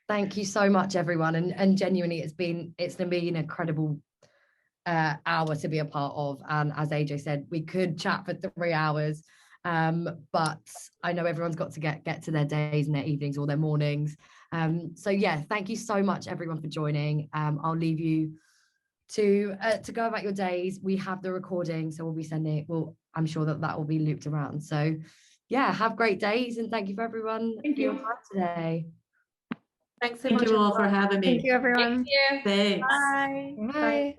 Thank you so much, everyone. And genuinely, it's been an incredible hour to be a part of. And as AJ said, we could chat for 3 hours. But I know everyone's got to get to their days and their evenings or their mornings. So yeah, thank you so much everyone for joining. I'll leave you to go about your days. We have the recording, so we'll be sending it. I'm sure that will be looped around. So yeah, have great days, and thank you for everyone for your time today. Thanks so much. Thank you all for having me. Thank you, everyone. Thank you. Thanks. Bye. Bye.